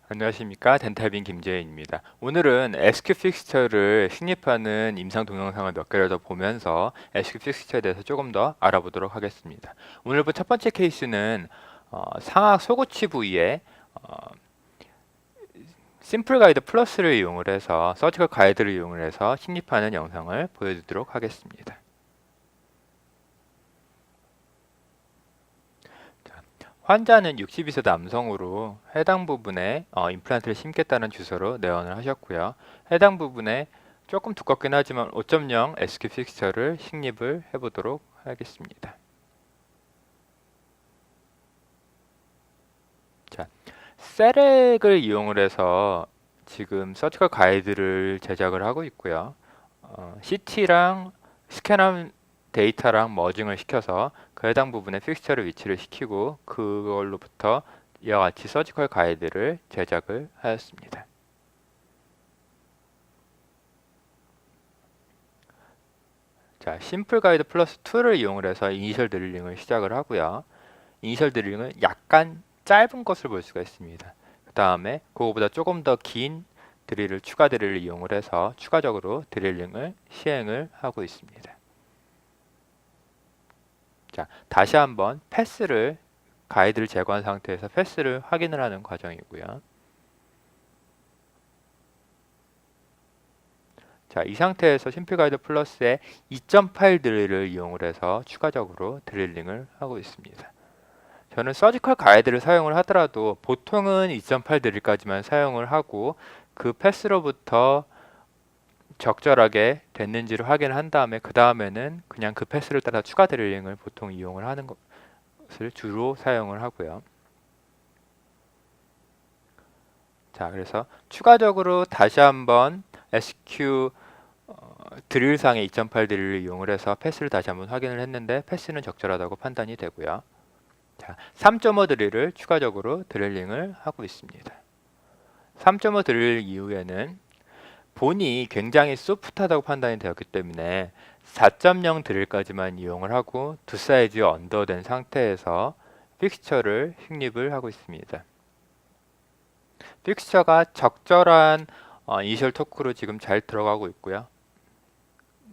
안녕하십니까, 덴탈빈 김재인입니다. 오늘은 SQ 픽스처를 식립하는 임상 동영상을 몇 개를 더 보면서 SQ 픽스처에 대해서 조금 더 알아보도록 하겠습니다. 오늘 본 첫 번째 케이스는 상하 소고치 부위에 어, 심플 가이드 플러스를 이용을 해서 서지컬 가이드를 이용을 해서 식립하는 영상을 보여드리도록 하겠습니다. 환자는 62세 남성으로 해당 부분에 임플란트를 심겠다는 주소로 내원을 하셨고요. 해당 부분에 조금 두껍긴 하지만 5.0 SQ 픽스처를 식립을 해보도록 하겠습니다. 자, 세렉을 이용을 해서 지금 서지컬 가이드를 제작을 하고 있고요. CT랑 스캔한 데이터랑 머징을 시켜서 그 해당 부분에 픽스처를 위치를 시키고 그걸로부터 이와 같이 서지컬 가이드를 제작을 하였습니다. 자, 심플 가이드 플러스 2를 이용을 해서 이니셜 드릴링을 시작을 하고요. 이니셜 드릴링은 약간 짧은 것을 볼 수가 있습니다. 그 다음에 그거보다 조금 더 긴 드릴을 추가 드릴을 이용을 해서 추가적으로 드릴링을 시행을 하고 있습니다. 자, 다시 한번 패스를 가이드를 제거한 상태에서 패스를 확인을 하는 과정이고요. 자, 이 상태에서 심플 가이드 플러스의 2.8 드릴을 이용을 해서 추가적으로 드릴링을 하고 있습니다. 저는 서지컬 가이드를 사용을 하더라도 보통은 2.8 드릴까지만 사용을 하고 그 패스로부터 적절하게 됐는지를 확인한 다음에 그 다음에는 그냥 그 패스를 따라 추가 드릴링을 보통 이용을 하는 것을 주로 사용을 하고요. 자, 그래서 추가적으로 다시 한번 SQ 드릴상의 2.8 드릴을 이용을 해서 패스를 다시 한번 확인을 했는데 패스는 적절하다고 판단이 되고요. 자, 3.5 드릴을 추가적으로 드릴링을 하고 있습니다. 3.5 드릴 이후에는 본이 굉장히 소프트하다고 판단이 되었기 때문에 4.0 드릴까지만 이용을 하고 두 사이즈 언더된 상태에서 픽스처를 식립을 하고 있습니다. 픽스처가 적절한 이니셜 토크로 지금 잘 들어가고 있고요.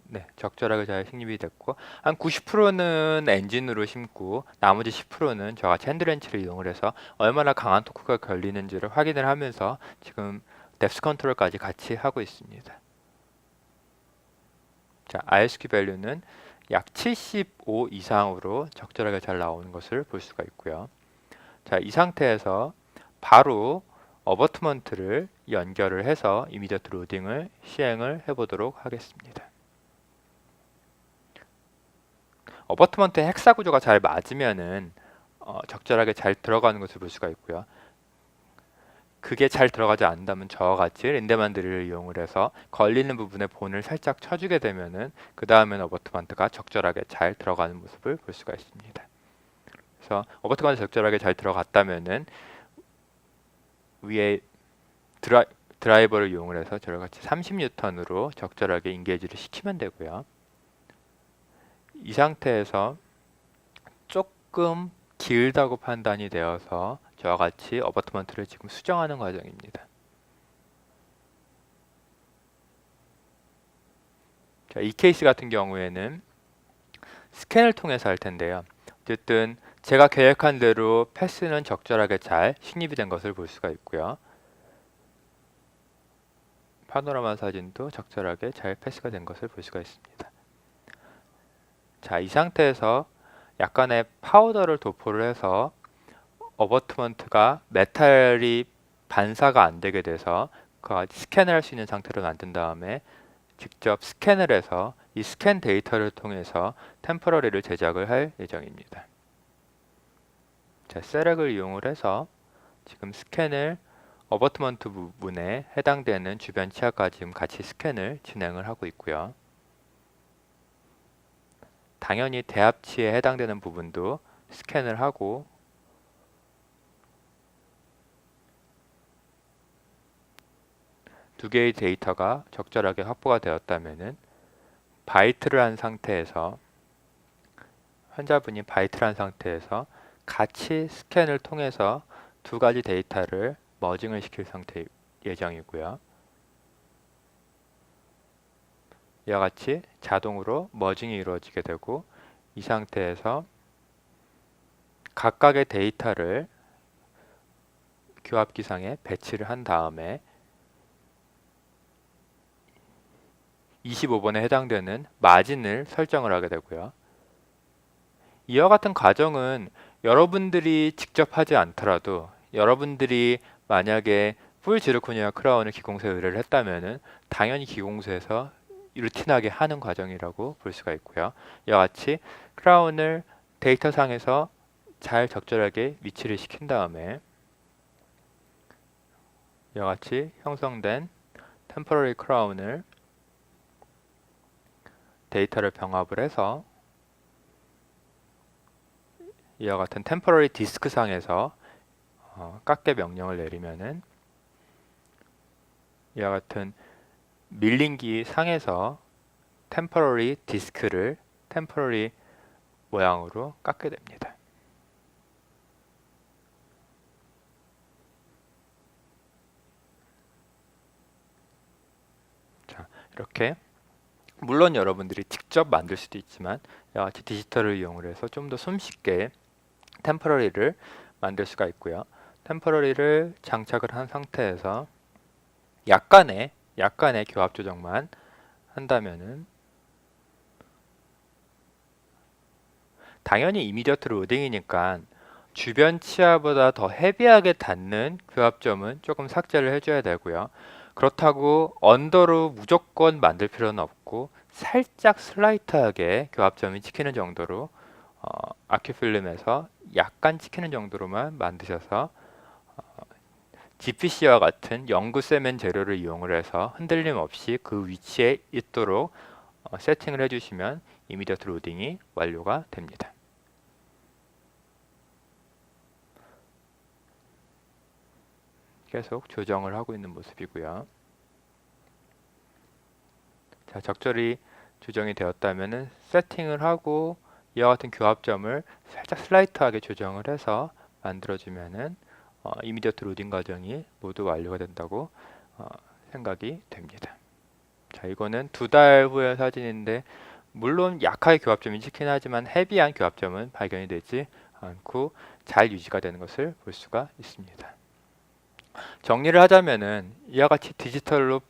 네, 적절하게 잘 식립이 됐고 한 90%는 엔진으로 심고 나머지 10%는 저가 챈드렌치를 이용을 해서 얼마나 강한 토크가 걸리는지를 확인을 하면서 지금 뎁스 컨트롤까지 같이 하고 있습니다. 자, RSQ 밸류는 약 75 이상으로 적절하게 잘 나오는 것을 볼 수가 있고요. 자, 이 상태에서 바로 어버트먼트를 연결을 해서 이미디어트 로딩을 시행을 해보도록 하겠습니다. 어버트먼트의 헥사 구조가 잘 맞으면은 적절하게 잘 들어가는 것을 볼 수가 있고요. 그게 잘 들어가지 않는다면 저와 같이 랜덤한 드릴을 이용을 해서 걸리는 부분에 본을 살짝 쳐주게 되면은 그 다음에는 어버트먼트가 적절하게 잘 들어가는 모습을 볼 수가 있습니다. 그래서 어버트먼트 적절하게 잘 들어갔다면은 위에 드라이버를 이용을 해서 저와 같이 30N으로 적절하게 인게이지를 시키면 되고요. 이 상태에서 조금 길다고 판단이 되어서 저와 같이 어버트먼트를 지금 수정하는 과정입니다. 자, 이 케이스 같은 경우에는 스캔을 통해서 할 텐데요. 어쨌든 제가 계획한 대로 패스는 적절하게 잘 식립이 된 것을 볼 수가 있고요. 파노라마 사진도 적절하게 잘 패스가 된 것을 볼 수가 있습니다. 자, 이 상태에서 약간의 파우더를 도포를 해서 어버트먼트가 메탈이 반사가 안 되게 돼서 스캔을 할 수 있는 상태로 만든 다음에 직접 스캔을 해서 이 스캔 데이터를 통해서 템포러리를 제작을 할 예정입니다. 자, 세렉을 이용을 해서 지금 스캔을 어버트먼트 부분에 해당되는 주변 치아까지 지금 같이 스캔을 진행을 하고 있고요. 당연히 대합치에 해당되는 부분도 스캔을 하고 두 개의 데이터가 적절하게 확보가 되었다면은 바이트를 한 상태에서 환자분이 바이트를 한 상태에서 같이 스캔을 통해서 두 가지 데이터를 머징을 시킬 상태 예정이고요. 이와 같이 자동으로 머징이 이루어지게 되고 이 상태에서 각각의 데이터를 교합기상에 배치를 한 다음에 25번에 해당되는 마진을 설정을 하게 되고요. 이와 같은 과정은 여러분들이 직접 하지 않더라도 여러분들이 만약에 풀 지르코니아 크라운을 기공소에 의뢰를 했다면은 당연히 기공소에서 루틴하게 하는 과정이라고 볼 수가 있고요. 이와 같이 크라운을 데이터상에서 잘 적절하게 위치를 시킨 다음에 이와 같이 형성된 템포러리 크라운을 데이터를 병합을 해서 이와 같은 템포러리 디스크 상에서 깎게 명령을 내리면은 이와 같은 밀링기 상에서 템포러리 디스크를 템포러리 모양으로 깎게 됩니다. 자, 이렇게 물론 여러분들이 직접 만들 수도 있지만 이와 같이 디지털을 이용을 해서 좀 더 손쉽게 템포러리를 만들 수가 있고요. 템포러리를 장착을 한 상태에서 약간의 교합 조정만 한다면은 당연히 이미디어트 로딩이니까 주변 치아보다 더 헤비하게 닿는 교합점은 조금 삭제를 해줘야 되고요. 그렇다고 언더로 무조건 만들 필요는 없고 살짝 슬라이트하게 교합점이 찍히는 정도로 아큐필름에서 약간 찍히는 정도로만 만드셔서 GPC와 같은 영구 세면 재료를 이용을 해서 흔들림 없이 그 위치에 있도록 세팅을 해주시면 이미디어트 로딩이 완료가 됩니다. 계속 조정을 하고 있는 모습이고요. 자, 적절히 조정이 되었다면 세팅을 하고 이와 같은 교합점을 살짝 슬라이트하게 조정을 해서 만들어주면은 이미디어트 로딩 과정이 모두 완료가 된다고 생각이 됩니다. 자, 이거는 2달 후의 사진인데 물론 약하게 교합점이 찍긴 하지만 헤비한 교합점은 발견이 되지 않고 잘 유지가 되는 것을 볼 수가 있습니다. 정리를 하자면은 이와 같이 디지털로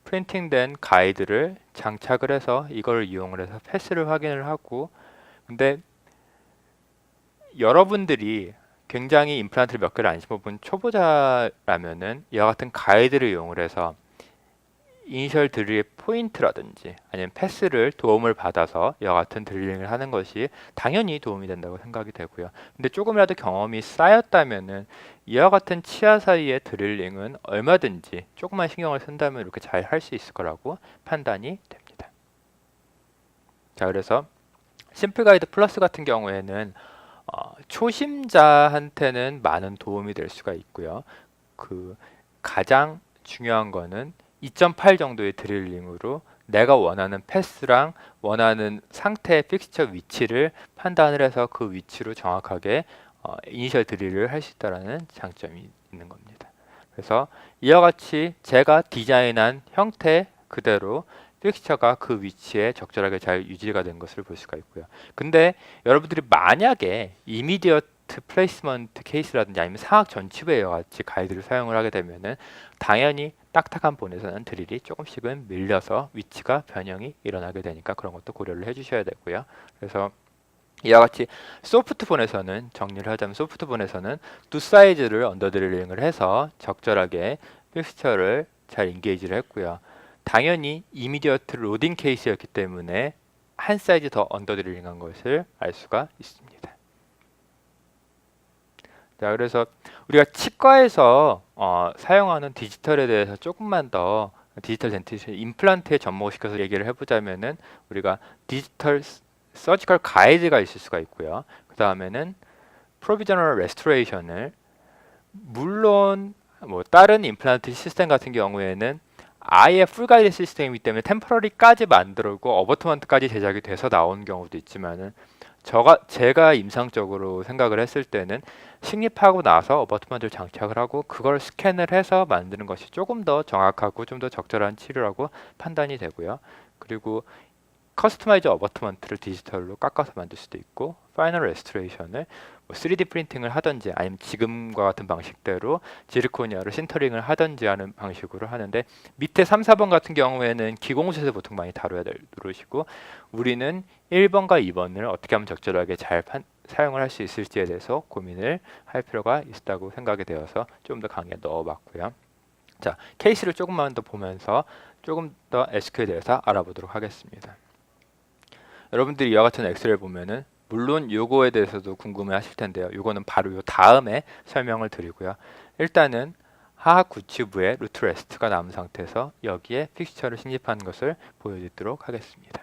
프린팅된 가이드를 장착을 해서 이걸 이용을 해서 패스를 확인을 하고, 근데 여러분들이 굉장히 임플란트를 몇 개를 안 심어본 초보자라면은 이와 같은 가이드를 이용을 해서 이니셜 드릴의 포인트라든지 아니면 패스를 도움을 받아서 이와 같은 드릴링을 하는 것이 당연히 도움이 된다고 생각이 되고요. 근데 조금이라도 경험이 쌓였다면은 이와 같은 치아 사이의 드릴링은 얼마든지 조금만 신경을 쓴다면 이렇게 잘 할 수 있을 거라고 판단이 됩니다. 자, 그래서 심플 가이드 플러스 같은 경우에는 초심자한테는 많은 도움이 될 수가 있고요. 그 가장 중요한 거는 2.8 정도의 드릴링으로 내가 원하는 패스랑 원하는 상태의 픽스처 위치를 판단을 해서 그 위치로 정확하게 이니셜 드릴을 할 수 있다는 장점이 있는 겁니다. 그래서 이와 같이 제가 디자인한 형태 그대로 픽스처가 그 위치에 적절하게 잘 유지가 된 것을 볼 수가 있고요. 근데 여러분들이 만약에 이미디어트 플레이스먼트 케이스라든지 아니면 상악 전치부에 이와 같이 가이드를 사용을 하게 되면은 당연히 딱딱한 본에서는 드릴이 조금씩은 밀려서 위치가 변형이 일어나게 되니까 그런 것도 고려를 해주셔야 되고요. 그래서 이와 같이 소프트본에서는 정리를 하자면 소프트본에서는 두 사이즈를 언더 드릴링을 해서 적절하게 픽스처를 잘 인게이지를 했고요. 당연히 이미디어트 로딩 케이스였기 때문에 한 사이즈 더 언더 드릴링한 것을 알 수가 있습니다. 자, 그래서 우리가 치과에서 사용하는 디지털에 대해서 조금만 더 디지털 덴티스트 임플란트에 접목시켜서 얘기를 해보자면은 우리가 디지털 서지컬 가이드가 있을 수가 있고요. 그 다음에는 프로비저널 레스토레이션을 물론 뭐 다른 임플란트 시스템 같은 경우에는 아예 풀 가이드 시스템이기 때문에 템포러리까지 만들고 어버트먼트까지 제작이 돼서 나온 경우도 있지만은 제가 임상적으로 생각을 했을 때는 식립하고 나서 어버트먼트를 장착을 하고 그걸 스캔을 해서 만드는 것이 조금 더 정확하고 좀 더 적절한 치료라고 판단이 되고요. 그리고 커스터마이즈 어버트먼트를 디지털로 깎아서 만들 수도 있고 파이널 레스토레이션을 뭐 3D 프린팅을 하든지 아니면 지금과 같은 방식대로 지르코니아로 신터링을 하든지 하는 방식으로 하는데 밑에 3, 4번 같은 경우에는 기공소에서 보통 많이 다뤄야 될 노릇이고 우리는 1번과 2번을 어떻게 하면 적절하게 잘 사용을 할 수 있을지에 대해서 고민을 할 필요가 있다고 생각이 되어서 좀 더 강의에 넣어봤고요. 자, 케이스를 조금만 더 보면서 조금 더 SQL에 대해서 알아보도록 하겠습니다. 여러분들이 이와 같은 엑셀을 보면은 물론 요거에 대해서도 궁금해 하실 텐데요. 요거는 바로 요 다음에 설명을 드리고요. 일단은 하하 구치부에 루트 레스트가 남은 상태에서 여기에 픽스처를 식립하는 것을 보여드리도록 하겠습니다.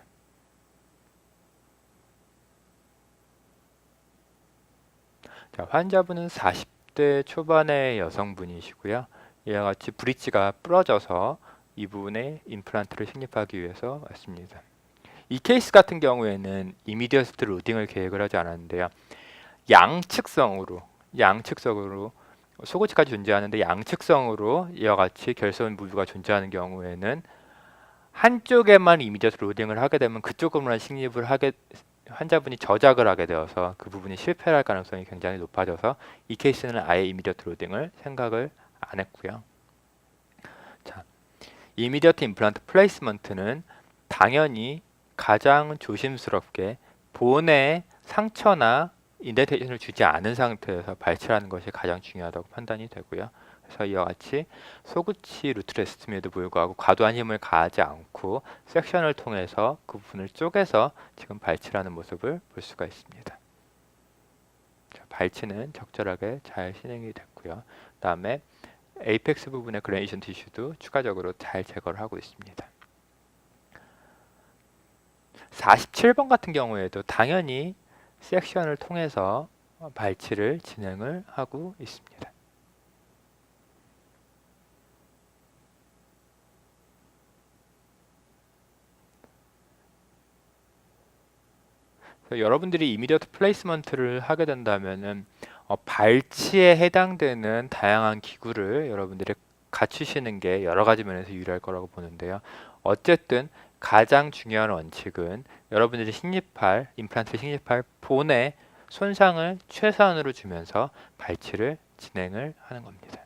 자, 환자분은 40대 초반의 여성분이시고요. 이와 같이 브릿지가 부러져서 이 부분에 임플란트를 식립하기 위해서 왔습니다. 이 케이스 같은 경우에는 이미디어트 로딩을 계획을 하지 않았는데요. 양측성으로 속옷까지 존재하는데 양측성으로 이와 같이 결손 부위가 존재하는 경우에는 한쪽에만 이미디어트 로딩을 하게 되면 그쪽으로만 식립을 하게 환자분이 저작을 하게 되어서 그 부분이 실패할 가능성이 굉장히 높아져서 이 케이스는 아예 이미디어트 로딩을 생각을 안 했고요. 자, 이미디어트 임플란트 플레이스먼트는 당연히 가장 조심스럽게 본에 상처나 인덴테이션을 주지 않은 상태에서 발치하는 것이 가장 중요하다고 판단이 되고요. 그래서 이와 같이 소구치 루트레스트임에도 불구하고 과도한 힘을 가하지 않고 섹션을 통해서 그 부분을 쪼개서 지금 발치하는 모습을 볼 수가 있습니다. 자, 발치는 적절하게 잘 진행이 됐고요. 그 다음에 에이펙스 부분의 그레네이션 티슈도 추가적으로 잘 제거를 하고 있습니다. 47번 같은 경우에도 당연히 섹션을 통해서 발치를 진행을 하고 있습니다. 여러분들이 이미디어트 플레이스먼트를 하게 된다면은 발치에 해당되는 다양한 기구를 여러분들이 갖추시는 게 여러 가지 면에서 유리할 거라고 보는데요. 어쨌든 가장 중요한 원칙은 여러분들이 임플란트를 식립할 본의 손상을 최소한으로 주면서 발치를 진행을 하는 겁니다.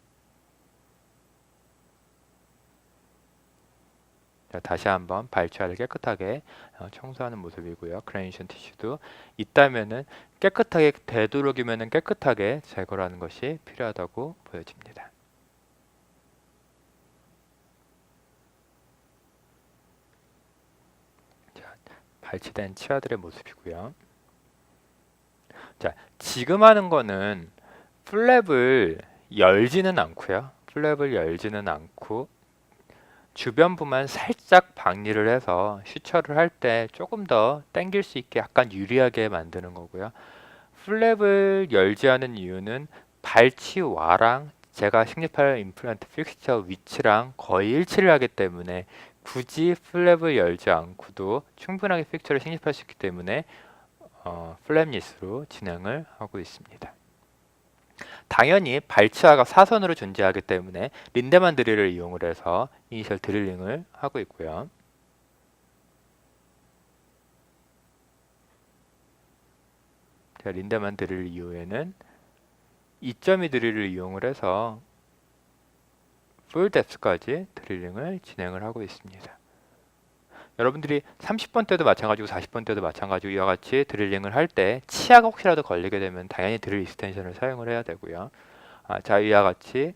자, 다시 한번 발치알을 깨끗하게 청소하는 모습이고요. 그레네이션 티슈도 있다면은 깨끗하게 되도록이면은 깨끗하게 제거를 하는 것이 필요하다고 보여집니다. 자, 발치된 치아들의 모습이고요. 자, 지금 하는 거는 플랩을 열지는 않고요. 주변부만 살짝 박리를 해서 슈처를 할 때 조금 더 당길 수 있게 약간 유리하게 만드는 거고요. 플랩을 열지 않은 이유는 발치와랑 제가 식립할 임플란트 픽스처 위치랑 거의 일치를 하기 때문에 굳이 플랩을 열지 않고도 충분하게 픽스처를 식립할 수 있기 때문에 플랩리스로 진행을 하고 있습니다. 당연히 발치아가 사선으로 존재하기 때문에 린데만 드릴을 이용을 해서 이니셜 드릴링을 하고 있고요. 린데만 드릴 이후에는 2.2 드릴을 이용을 해서 풀 뎁스까지 드릴링을 진행을 하고 있습니다. 여러분들이 30번 때도 마찬가지고 40번 때도 마찬가지고 이와 같이 드릴링을 할 때 치아가 혹시라도 걸리게 되면 당연히 드릴 익스텐션을 사용을 해야 되고요. 자, 이와 같이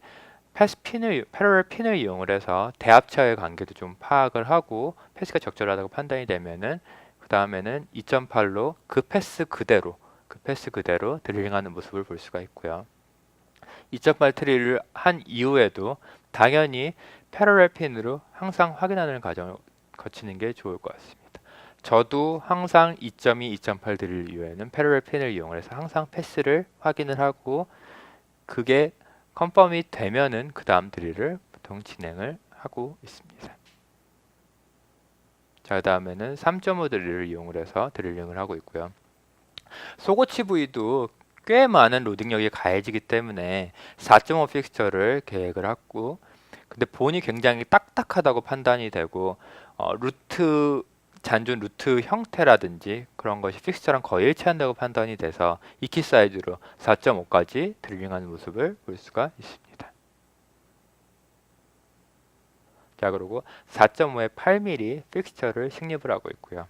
패러럴 핀을 이용을 해서 대합차의 관계도 좀 파악을 하고 패스가 적절하다고 판단이 되면은 그 다음에는 2.8로 그 패스 그대로 드릴링하는 모습을 볼 수가 있고요. 2.8 트릴을 한 이후에도 당연히 패러럴 핀으로 항상 확인하는 과정을 거치는 게 좋을 것 같습니다. 저도 항상 2.2, 2.8 드릴 이후에는 패러럴 핀을 이용해서 항상 패스를 확인을 하고 그게 컨펌이 되면은 그 다음 드릴을 보통 진행을 하고 있습니다. 자, 그 다음에는 3.5 드릴을 이용을 해서 드릴링을 하고 있고요. 소고치 부위도 꽤 많은 로딩력이 가해지기 때문에 4.5 픽스처를 계획을 하고, 근데 본이 굉장히 딱딱하다고 판단이 되고 루트 잔존 루트 형태라든지 그런 것이 픽스처랑 거의 일치한다고 판단이 돼서 이키 사이즈로 4.5까지 드릴링하는 모습을 볼 수가 있습니다. 자, 그리고 4.5에 8mm 픽스처를 식립을 하고 있고요.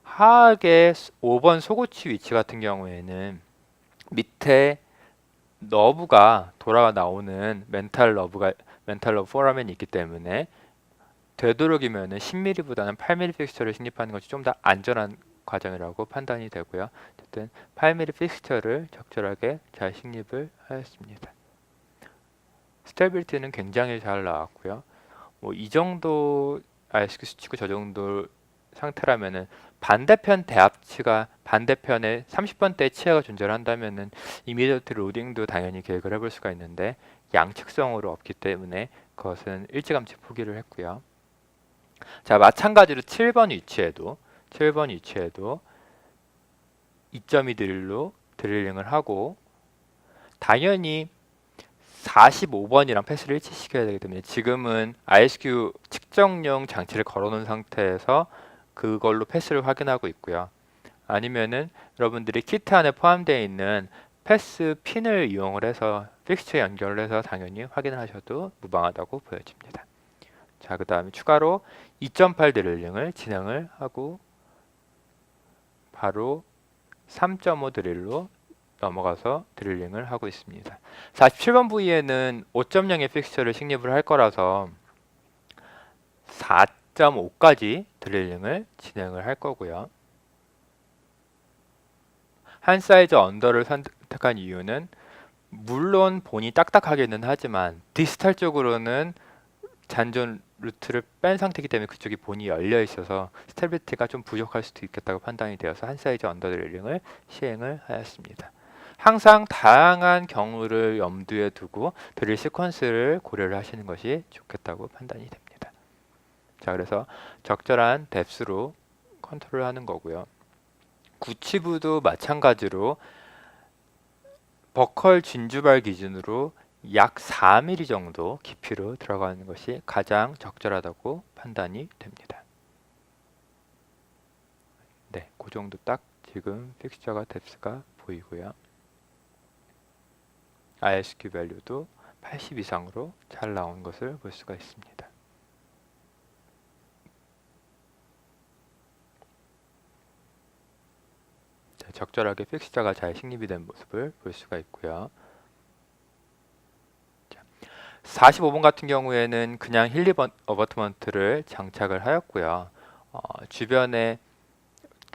하악의 5번 소고치 위치 같은 경우에는 밑에 너브가 돌아 나오는 멘탈 러브 포라멘이 있기 때문에 되도록이면은 10mm보다는 8mm 픽스처를 식립하는 것이 좀 더 안전한 과정이라고 판단이 되고요. 어쨌든 8mm 픽스처를 적절하게 잘 식립을 하였습니다. 스테빌리티는 굉장히 잘 나왔고요. 뭐 이 정도 ISQ 수치고 저 정도 상태라면은 반대편 대합치가 반대편에 30번대 치아가 존재한다면은 이미디어트 로딩도 당연히 계획을 해볼 수가 있는데 양측성으로 없기 때문에 그것은 일찌감치 포기를 했고요. 자, 마찬가지로 7번 위치에도 2.2 드릴로 드릴링을 하고, 당연히 45번이랑 패스를 일치시켜야 되기 때문에 지금은 ISQ 측정용 장치를 걸어놓은 상태에서 그걸로 패스를 확인하고 있고요. 아니면은 여러분들이 키트 안에 포함되어 있는 패스 핀을 이용을 해서 픽스처에 연결을 해서 당연히 확인을 하셔도 무방하다고 보여집니다. 자, 그 다음에 추가로 2.8 드릴링을 진행을 하고 바로 3.5 드릴로 넘어가서 드릴링을 하고 있습니다. 47번 부위에는 5.0의 픽스처를 식립을 할 거라서 4.5까지 드릴링을 진행을 할 거고요. 한 사이즈 언더를 선택한 이유는 물론 본이 딱딱하기는 하지만 디스탈 쪽으로는 잔존 루트를 뺀 상태이기 때문에 그쪽이 본이 열려 있어서 스테빌리티가 좀 부족할 수도 있겠다고 판단이 되어서 한 사이즈 언더 드릴링을 시행을 하였습니다. 항상 다양한 경우를 염두에 두고 드릴 시퀀스를 고려를 하시는 것이 좋겠다고 판단이 됩니다. 자, 그래서 적절한 뎁스로 컨트롤 하는 거고요. 구치부도 마찬가지로 버컬 진주발 기준으로 약 4mm 정도 깊이로 들어가는 것이 가장 적절하다고 판단이 됩니다. 네, 그 정도 딱 지금 픽스처가 뎁스가 보이고요. ISQ 밸류도 80 이상으로 잘 나온 것을 볼 수가 있습니다. 자, 적절하게 픽스처가 잘 식립이 된 모습을 볼 수가 있고요. 45번 같은 경우에는 그냥 힐립 어버트먼트를 장착을 하였고요. 주변에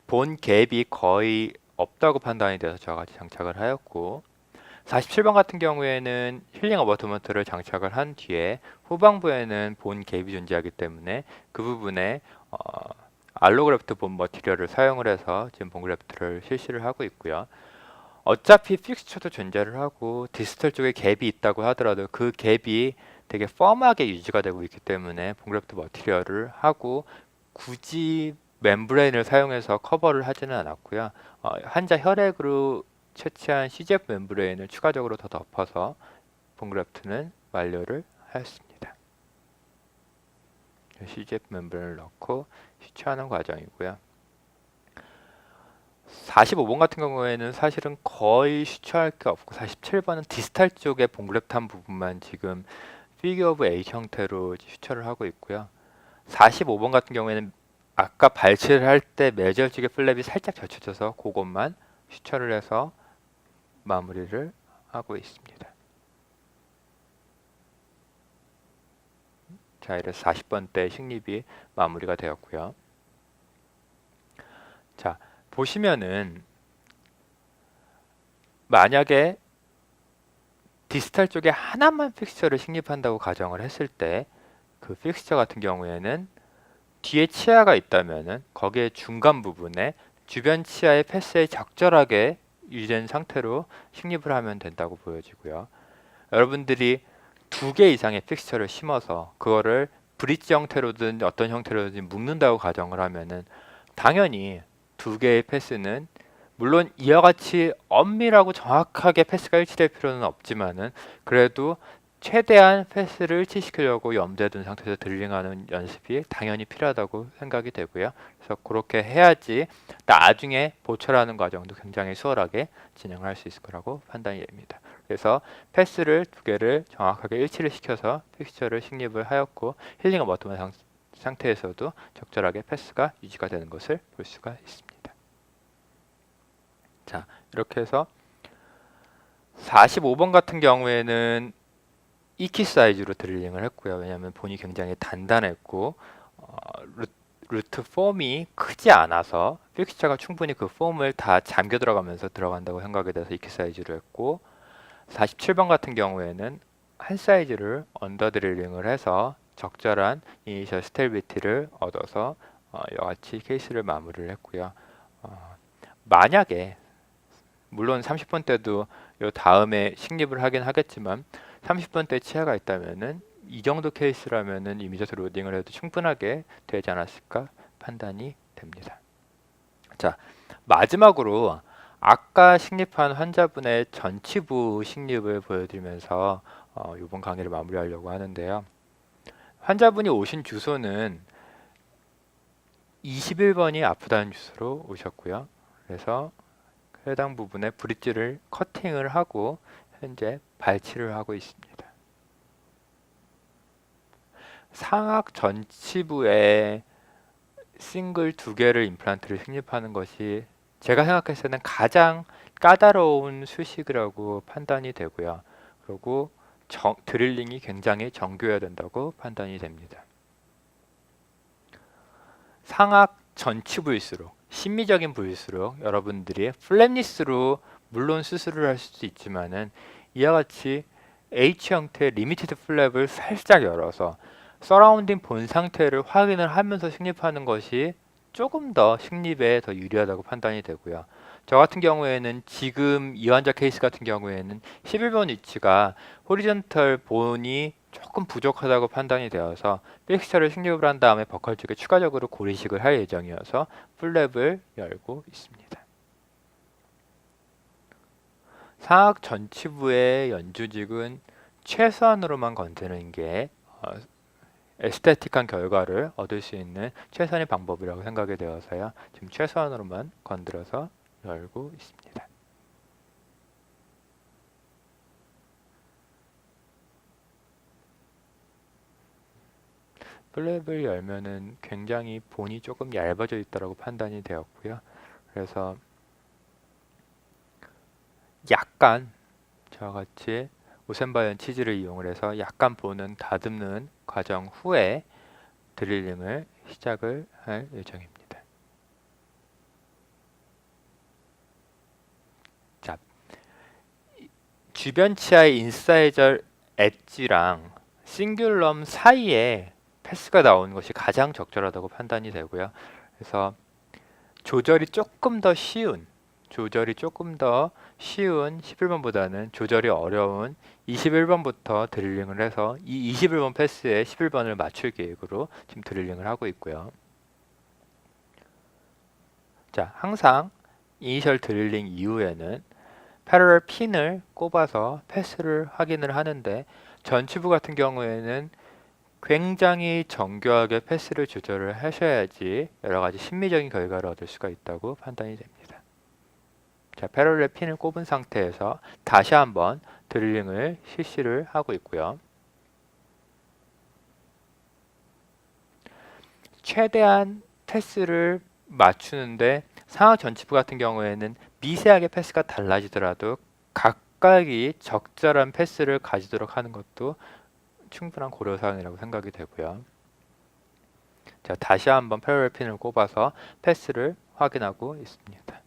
본 갭이 거의 없다고 판단이 돼서 저같이 장착을 하였고, 47번 같은 경우에는 힐링 어버트먼트를 장착을 한 뒤에 후방부에는 본 갭이 존재하기 때문에 그 부분에 알로그래프트 본 머티리얼을 사용을 해서 지금 본 그래프트를 실시를 하고 있고요. 어차피 픽스처도 존재를 하고 디스털 쪽에 갭이 있다고 하더라도 그 갭이 되게 펌하게 유지가 되고 있기 때문에 본그래프트 머티리얼을 하고 굳이 멤브레인을 사용해서 커버를 하지는 않았고요. 환자 혈액으로 채취한 CGF 멤브레인을 추가적으로 더 덮어서 본그래프트는 완료를 하였습니다. CGF 멤브레인을 넣고 시추하는 과정이고요. 45번 같은 경우에는 사실은 거의 슈처할 게 없고 47번은 디스탈 쪽에 본그래프트 부분만 지금 피규어 오브 8 형태로 슈처를 하고 있고요. 45번 같은 경우에는 아까 발치를 할 때 매절 쪽의 플랩이 살짝 젖혀져서 그것만 슈처를 해서 마무리를 하고 있습니다. 자, 이래서 40번대 식립이 마무리가 되었고요. 자, 보시면은 만약에 디스탈 쪽에 하나만 픽스처를 식립한다고 가정을 했을 때 그 픽스처 같은 경우에는 뒤에 치아가 있다면은 거기에 중간 부분에 주변 치아의 패스에 적절하게 유지된 상태로 식립을 하면 된다고 보여지고요. 여러분들이 2개 이상의 픽스처를 심어서 그거를 브릿지 형태로든 어떤 형태로든 묶는다고 가정을 하면은 당연히 두 개의 패스는 물론 이와 같이 엄밀하고 정확하게 패스가 일치될 필요는 없지만은 그래도 최대한 패스를 일치시키려고 염두에 둔 상태에서 드릴링하는 연습이 당연히 필요하다고 생각이 되고요. 그래서 그렇게 해야지 나중에 보철하는 과정도 굉장히 수월하게 진행할 수 있을 거라고 판단이 됩니다. 그래서 패스를 두 개를 정확하게 일치를 시켜서 픽스처를 식립을 하였고 힐링 어버트먼 상태에서도 적절하게 패스가 유지가 되는 것을 볼 수가 있습니다. 자, 이렇게 해서 45번 같은 경우에는 이키 사이즈로 드릴링을 했고요. 왜냐하면 본이 굉장히 단단했고 루트 폼이 크지 않아서 픽스처가 충분히 그 폼을 다 잠겨 들어가면서 들어간다고 생각이 돼서 이키 사이즈로 했고 47번 같은 경우에는 한 사이즈를 언더 드릴링을 해서 적절한 이니셜 스테빌리티를 얻어서 이와 같이 케이스를 마무리를 했고요. 만약에 물론 30번 때도 요 다음에 식립을 하긴 하겠지만 30번 때 치아가 있다면은 이 정도 케이스라면은 이미저트 로딩을 해도 충분하게 되지 않았을까 판단이 됩니다. 자, 마지막으로 아까 식립한 환자분의 전치부 식립을 보여드리면서 이번 강의를 마무리하려고 하는데요. 환자분이 오신 주소는 21번이 아프다는 주소로 오셨고요. 그래서 해당 부분에 브릿지를 커팅을 하고 현재 발치를 하고 있습니다. 상악 전치부에 싱글 두 개를 임플란트를 식립하는 것이 제가 생각했을 때는 가장 까다로운 수식이라고 판단이 되고요. 그리고 드릴링이 굉장히 정교해야 된다고 판단이 됩니다. 상악 전치부일수록 심미적인 부위일수록 여러분들이 플랩니스로 물론 수술을 할 수도 있지만은 이와 같이 H 형태의 리미티드 플랩을 살짝 열어서 서라운딩 본 상태를 확인을 하면서 식립하는 것이 조금 더 식립에 더 유리하다고 판단이 되고요. 저 같은 경우에는 지금 이 환자 케이스 같은 경우에는 11번 위치가 호리존털 본이 조금 부족하다고 판단이 되어서 픽스처를 식립을 한 다음에 버컬 쪽에 추가적으로 고리식을 할 예정이어서 플랩을 열고 있습니다. 상악 전치부의 연주직은 최소한으로만 건드는 게 에스테틱한 결과를 얻을 수 있는 최선의 방법이라고 생각이 되어서요. 지금 최소한으로만 건드려서 열고 있습니다. 플랩을 열면은 굉장히 본이 조금 얇아져 있다고 판단이 되었고요. 그래서 약간 저와 같이 오센바이언 치즈를 이용을 해서 약간 본은 다듬는 과정 후에 드릴링을 시작을 할 예정입니다. 자, 주변 치아의 인사이저 엣지랑 싱귤럼 사이에 패스가 나오는 것이 가장 적절하다고 판단이 되고요. 그래서 조절이 조금 더 쉬운 11번보다는 조절이 어려운 21번부터 드릴링을 해서 이 21번 패스에 11번을 맞출 계획으로 지금 드릴링을 하고 있고요. 자, 항상 이니셜 드릴링 이후에는 패러럴 핀을 꼽아서 패스를 확인을 하는데 전치부 같은 경우에는 굉장히 정교하게 패스를 조절을 하셔야지 여러가지 심미적인 결과를 얻을 수가 있다고 판단이 됩니다. 자, 패러렐 핀을 꼽은 상태에서 다시 한번 드릴링을 실시를 하고 있고요. 최대한 패스를 맞추는데 상악 전치부 같은 경우에는 미세하게 패스가 달라지더라도 각각이 적절한 패스를 가지도록 하는 것도 충분한 고려사항이라고 생각이 되고요. 자, 다시 한번 패러렐 핀을 꼽아서 패스를 확인하고 있습니다.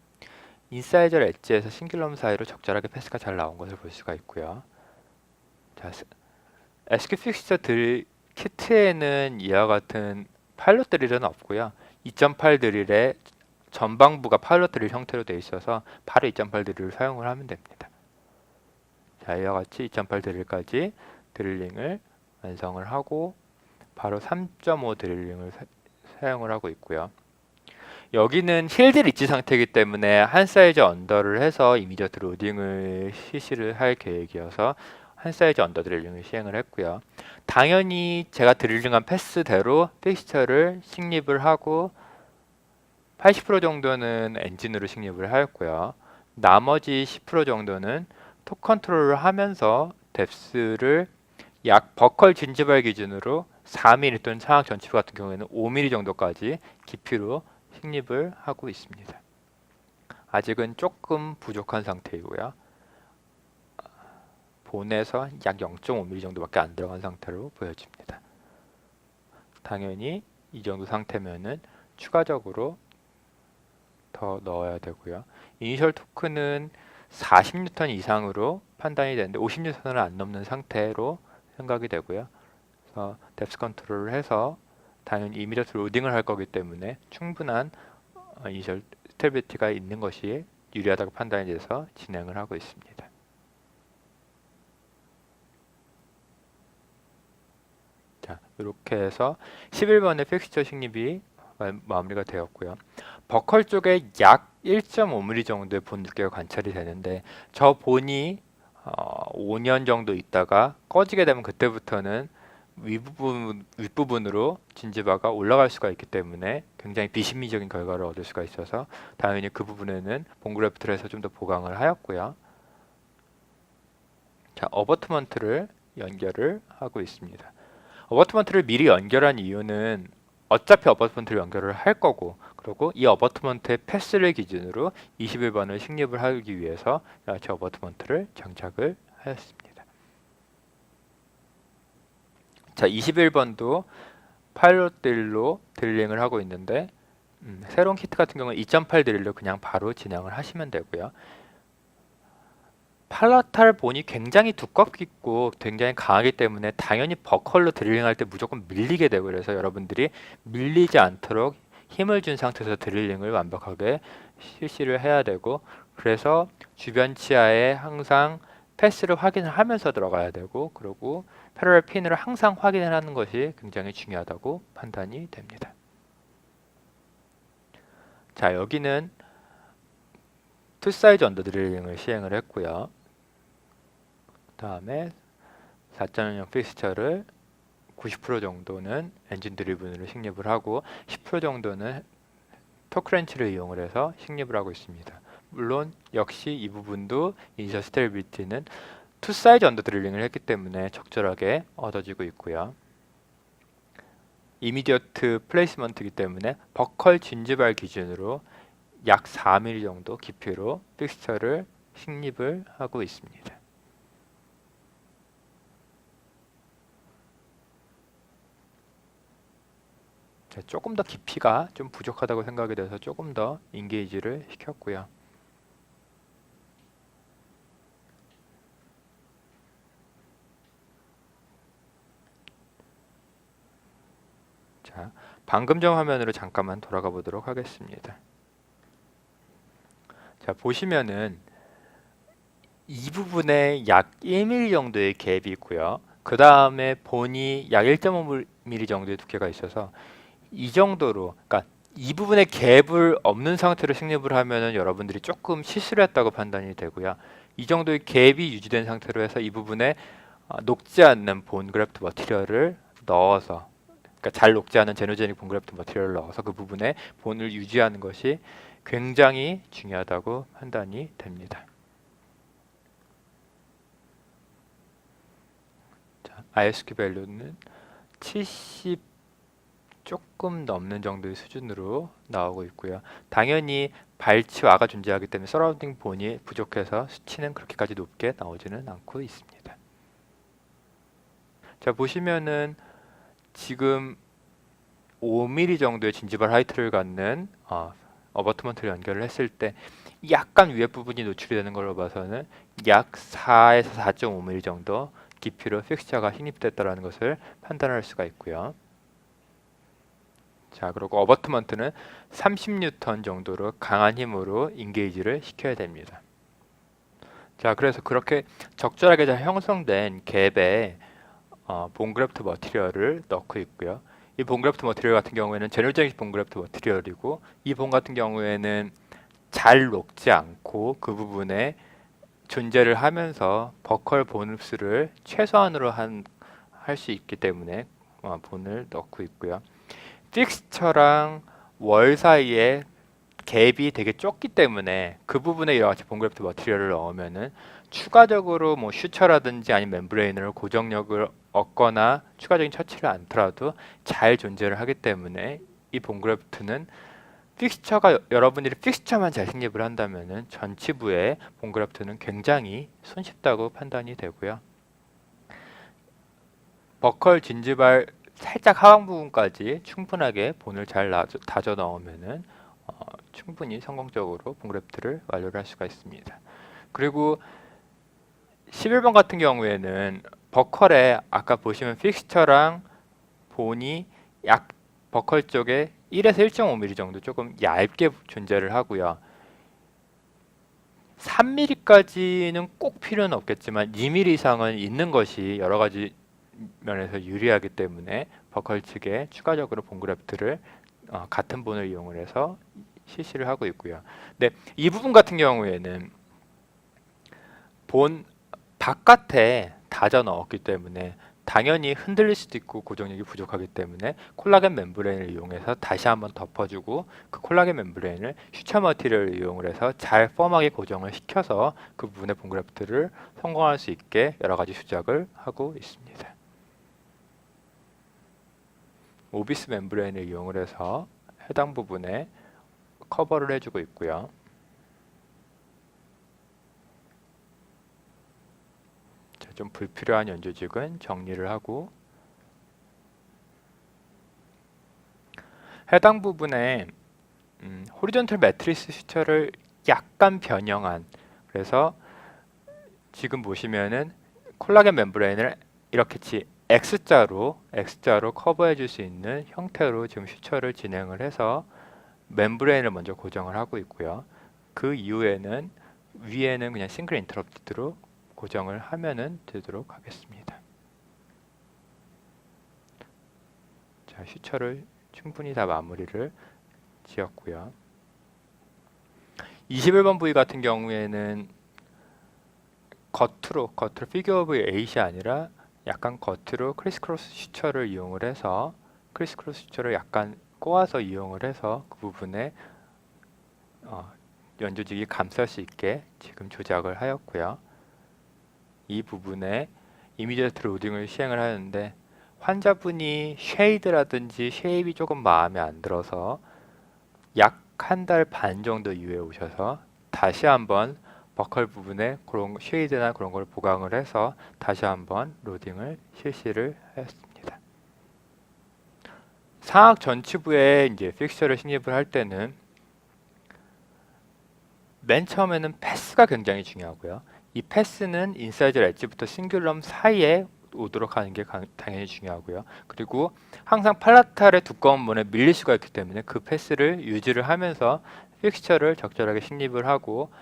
인사이저 엣지에서 싱귤럼 사이로 적절하게 패스가 잘 나온 것을 볼 수가 있고요. 자, SQ 픽스처 키트에는 이와 같은 파일럿 드릴은 없고요. 2.8 드릴의 전방부가 파일럿 드릴 형태로 되어 있어서 바로 2.8 드릴을 사용을 하면 됩니다. 자, 이와 같이 2.8 드릴까지 드릴링을 완성을 하고 바로 3.5 드릴링을 사용을 하고 있고요. 여기는 힐드 리치 상태이기 때문에 한 사이즈 언더를 해서 이미디어트 로딩을 실시를 할 계획이어서 한 사이즈 언더 드릴링을 시행을 했고요. 당연히 제가 드릴링한 패스대로 픽스처를 식립을 하고 80% 정도는 엔진으로 식립을 하였고요. 나머지 10% 정도는 톡 컨트롤을 하면서 뎁스를 약 버컬 진지발 기준으로 4mm 또는 창학 전치부 같은 경우에는 5mm 정도까지 깊이로 식립을 하고 있습니다. 아직은 조금 부족한 상태이고요. 본에서 약 0.5mm 정도밖에 안 들어간 상태로 보여집니다. 당연히 이 정도 상태면은 추가적으로 더 넣어야 되고요. 이니셜 토크는 40N 이상으로 판단이 되는데 50N을 안 넘는 상태로 생각이 되고요. 그래서 뎁스 컨트롤을 해서 당연히 이미디어트 로딩을 할 거기 때문에 충분한 이니셜 스테빌리티가 있는 것이 유리하다고 판단이 돼서 진행을 하고 있습니다. 자, 이렇게 해서 11번의 픽스처 식립이 마무리가 되었고요. 버컬 쪽에 약 1.5mm 정도의 본 두께가 관찰이 되는데 저 본이 5년 정도 있다가 꺼지게 되면 그때부터는 윗부분으로 진지바가 올라갈 수가 있기 때문에 굉장히 비심미적인 결과를 얻을 수가 있어서 당연히 그 부분에는 본그래프트를 해서 좀 더 보강을 하였고요. 자, 어버트먼트를 연결을 하고 있습니다. 어버트먼트를 미리 연결한 이유는 어차피 어버트먼트를 연결을 할 거고, 그리고 이 어버트먼트의 패스를 기준으로 21번을 식립을 하기 위해서 야채 어버트먼트를 장착을 하였습니다. 자, 21번도 파일럿 드릴로 드릴링을 하고 있는데 새로운 키트 같은 경우는 2.8 드릴로 그냥 바로 진행을 하시면 되고요. 팔라탈 본이 굉장히 두껍고 굉장히 강하기 때문에 당연히 버컬로 드릴링할 때 무조건 밀리게 되고, 그래서 여러분들이 밀리지 않도록 힘을 준 상태에서 드릴링을 완벽하게 실시를 해야 되고, 그래서 주변 치아에 항상 패스를 확인을 하면서 들어가야 되고, 그리고 패러렐 핀을 항상 확인을 하는 것이 굉장히 중요하다고 판단이 됩니다. 자, 여기는 투 사이즈 언더 드릴링을 시행을 했고요. 다음에 4.0 픽스처를 90% 정도는 엔진 드리븐으로 식립을 하고 10% 정도는 토크렌치를 이용을 해서 식립을 하고 있습니다. 물론 역시 이 부분도 이니셜 스테빌리티는 투 사이즈 언더 드릴링을 했기 때문에 적절하게 얻어지고 있고요. 이미디어트 플레이스먼트이기 때문에 버컬 진지발 기준으로 약 4mm 정도 깊이로 픽스처를 식립을 하고 있습니다. 자, 조금 더 깊이가 좀 부족하다고 생각이 돼서 조금 더 인게이지를 시켰고요. 자, 방금 전 화면으로 잠깐만 돌아가 보도록 하겠습니다. 자, 보시면은 이 부분에 약 1mm 정도의 갭이 있고요. 그 다음에 본이 약 1.5mm 정도의 두께가 있어서 이 정도로, 그러니까 이 부분에 갭을 없는 상태로 식립을 하면은 여러분들이 조금 실수를 했다고 판단이 되고요. 이 정도의 갭이 유지된 상태로 해서 이 부분에 녹지 않는 본 그래프트 머티리얼을 넣어서, 그러니까 잘 녹지 않은 제노제닉 본 그래프트 머티리얼을 넣어서 그 부분에 본을 유지하는 것이 굉장히 중요하다고 판단이 됩니다. 자, ISQ 밸류는 70 조금 넘는 정도의 수준으로 나오고 있고요. 당연히 발치와가 존재하기 때문에 서라운딩 본이 부족해서 수치는 그렇게까지 높게 나오지는 않고 있습니다. 자, 보시면은 지금 5mm 정도의 진지발 하이트를 갖는 어버트먼트를 연결을 했을 때 약간 위에 부분이 노출이 되는 걸로 봐서는 약 4에서 4.5mm 정도 깊이로 픽스처가 식립됐다는 것을 판단할 수가 있고요. 자, 그리고 어버트먼트는 30N 정도로 강한 힘으로 인게이지를 시켜야 됩니다. 자, 그래서 그렇게 적절하게 잘 형성된 갭에 본 그래프트 머티리얼을 넣고 있고요. 이 본 그래프트 머티리얼 같은 경우에는 제너럴적인 본 그래프트 머티리얼이고, 이 본 같은 경우에는 잘 녹지 않고 그 부분에 존재를 하면서 버컬 본수를 최소한으로 할 수 있기 때문에 본을 넣고 있고요. 픽스처랑 월 사이에 갭이 되게 좁기 때문에 그 부분에 이와 같이 본 그래프트 머티리얼을 넣으면은 추가적으로 뭐 슈처라든지 아니면 멤브레인으로 고정력을 얻거나 추가적인 처치를 않더라도 잘 존재를 하기 때문에 이 본 그래프트는 픽스처가, 여러분들이 픽스처만 잘 식립을 한다면은 전치부의 본 그래프트는 굉장히 손쉽다고 판단이 되고요. 버컬 진지발 살짝 하방 부분까지 충분하게 본을 잘 다져 넣으면은 충분히 성공적으로 본 그래프트를 완료를 할 수가 있습니다. 그리고 11번 같은 경우에는 버컬에 아까 보시면 픽스처랑 본이 약 버컬 쪽에 1에서 1.5mm 정도 조금 얇게 존재를 하고요. 3mm까지는 꼭 필요는 없겠지만 2mm 이상은 있는 것이 여러 가지 면에서 유리하기 때문에 버컬 측에 추가적으로 본 그래프트를 같은 본을 이용을 해서 실시를 하고 있고요. 근데 이 부분 같은 경우에는 본 바깥에 다져 넣었기 때문에 당연히 흔들릴 수도 있고 고정력이 부족하기 때문에 콜라겐 멤브레인을 이용해서 다시 한번 덮어주고 그 콜라겐 멤브레인을 슈처 머티리얼을 이용을 해서 잘 펌하게 고정을 시켜서 그 부분의 본 그래프트를 성공할 수 있게 여러 가지 조작을 하고 있습니다. 오비스 멤브레인을 이용을 해서 해당 부분에 커버를 해주고 있고요. 좀 불필요한 연조직은 정리를 하고, 해당 부분에 호리존털 매트리스 슈처를 약간 변형한, 그래서 지금 보시면은 콜라겐 멤브레인을 이렇게 X자로 커버해 줄 수 있는 형태로 지금 슈처를 진행을 해서 멤브레인을 먼저 고정을 하고 있고요. 그 이후에는 위에는 그냥 싱글 인터럽티드로 고정을 하면은 되도록 하겠습니다. 자, 슈처를 충분히 다 마무리를 지었고요. 21번 부위 같은 경우에는 겉으로 피겨 오브 8이 아니라 약간 겉으로 크리스크로스 슈처를 이용을 해서 크리스크로스 슈처를 약간 꼬아서 이용을 해서 그 부분에 연조직이 감쌀 수 있게 지금 조작을 하였고요. 이 부분에 이미디어트 로딩을 시행을 하는데 환자분이 쉐이드라든지 쉐입이 조금 마음에 안 들어서 약 한 달 반 정도 이후에 오셔서 다시 한번 버컬 부분에 그런 쉐이드나 그런 걸 보강을 해서 다시 한번 로딩을 실시를 하였습니다. 상악 전치부에 이제 픽처를 식립을 할 때는 맨 처음에는 패스가 굉장히 중요하고요. 이 패스는 인사이드 엣지부터 싱귤럼 사이에 오도록 하는 게 당연히 중요하고요. 그리고 항상 팔라탈의 두꺼운 문에 밀릴 수가 있기 때문에 그 패스를 유지를 하면서 픽처를 적절하게 식립을 하고,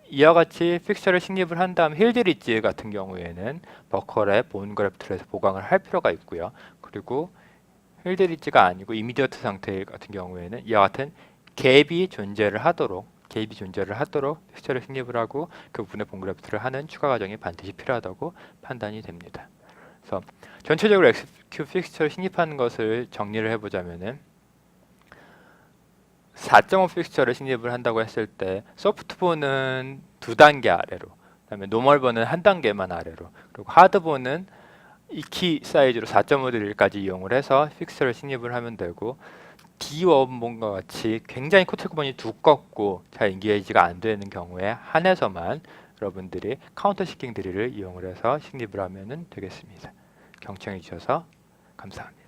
이와 같이 픽처를 식립을 한 다음 힐드리지 같은 경우에는 버컬에 본 그래프트를 해서 보강을 할 필요가 있고요. 그리고 힐드리지가 아니고 이미디어트 상태 같은 경우에는 이와 같은 갭이 존재를 하도록 픽처를 식립을 하고 그 부분에 본 그래프트를 하는 추가 과정이 반드시 필요하다고 판단이 됩니다. 그래서 전체적으로 XQ 픽처를 식립하는 것을 정리를 해보자면은 4.5 픽처를 식립을 한다고 했을 때 소프트본은 2단계 아래로, 그다음에 노멀본은 1단계만 아래로, 그리고 하드본은 이 키 사이즈로 4.5드릴까지 이용을 해서 픽처를 식립을 하면 되고, D1본과 같이 굉장히 코텍본이 두껍고 잘 인게이지가 안 되는 경우에 한해서만 여러분들이 카운터 시킹 드릴을 이용을 해서 식립을 하면 되겠습니다. 경청해 주셔서 감사합니다.